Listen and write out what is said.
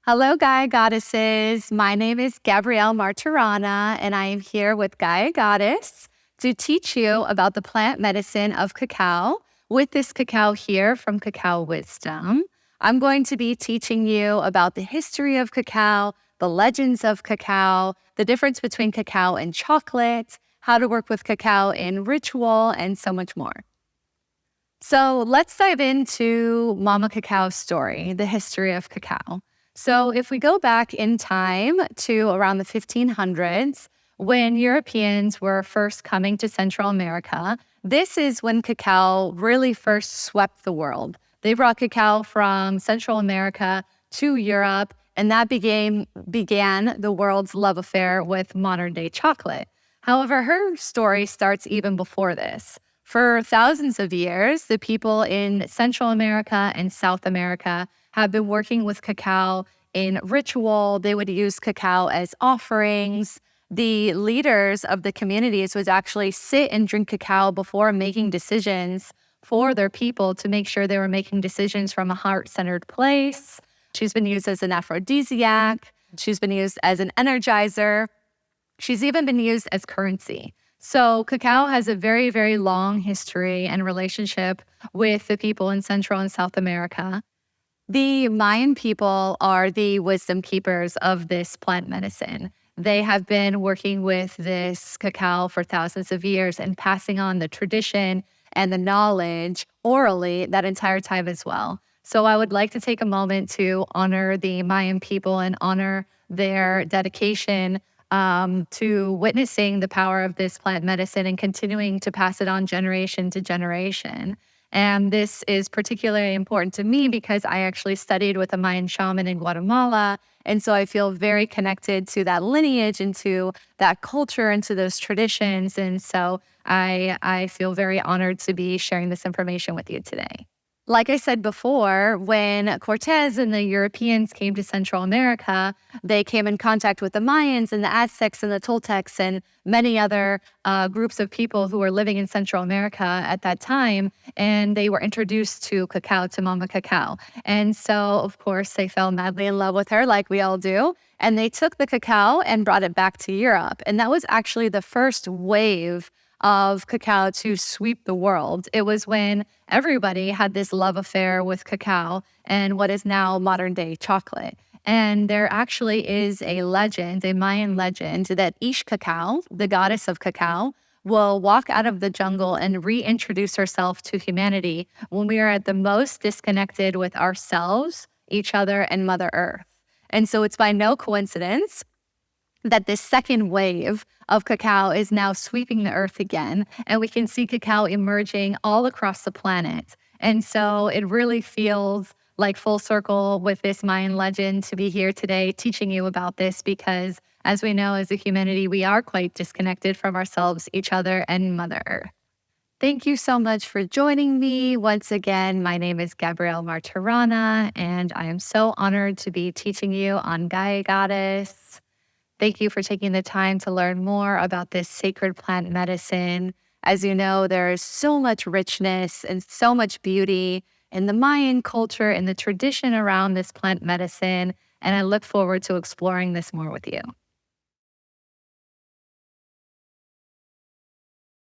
Hello, Gaia Goddesses. My name is Gabrielle Martirana, and I am here with Gaia Goddess to teach you about the plant medicine of cacao. With this cacao here from Cacao Wisdom, I'm going to be teaching you about the history of cacao, the legends of cacao, the difference between cacao and chocolate, how to work with cacao in ritual, and so much more. So let's dive into Mama Cacao's story, the history of cacao. So if we go back in time to around the 1500s, when Europeans were first coming to Central America, this is when cacao really first swept the world. They brought cacao from Central America to Europe, and that began the world's love affair with modern-day chocolate. However, her story starts even before this. For thousands of years, the people in Central America and South America have been working with cacao in ritual. They would use cacao as offerings. The leaders of the communities would actually sit and drink cacao before making decisions for their people to make sure they were making decisions from a heart-centered place. She's been used as an aphrodisiac. She's been used as an energizer. She's even been used as currency. So cacao has a very, very long history and relationship with the people in Central and South America. The Mayan people are the wisdom keepers of this plant medicine. They have been working with this cacao for thousands of years and passing on the tradition and the knowledge orally that entire time as well. So I would like to take a moment to honor the Mayan people and honor their dedication to witnessing the power of this plant medicine and continuing to pass it on generation to generation. And this is particularly important to me because I actually studied with a Mayan shaman in Guatemala. And so I feel very connected to that lineage and to that culture and to those traditions. And so I feel very honored to be sharing this information with you today. Like I said before, when Cortez and the Europeans came to Central America, they came in contact with the Mayans and the Aztecs and the Toltecs and many other groups of people who were living in Central America at that time. And they were introduced to cacao, to Mama Cacao. And so, of course, they fell madly in love with her, like we all do. And they took the cacao and brought it back to Europe. And that was actually the first wave of cacao to sweep the world. It was when everybody had this love affair with cacao and what is now modern day chocolate. And there actually is a legend, a Mayan legend, that Ish Cacao, the goddess of cacao, will walk out of the jungle and reintroduce herself to humanity when we are at the most disconnected with ourselves, each other, and Mother Earth. And so it's by no coincidence that this second wave of cacao is now sweeping the earth again, and we can see cacao emerging all across the planet. And so it really feels like full circle with this Mayan legend to be here today teaching you about this because, as we know, as a humanity, we are quite disconnected from ourselves, each other, and Mother Earth. Thank you so much for joining me. Once again, my name is Gabrielle Martirana, and I am so honored to be teaching you on Gaia Goddess. Thank you for taking the time to learn more about this sacred plant medicine. As you know, there is so much richness and so much beauty in the Mayan culture and the tradition around this plant medicine, and I look forward to exploring this more with you.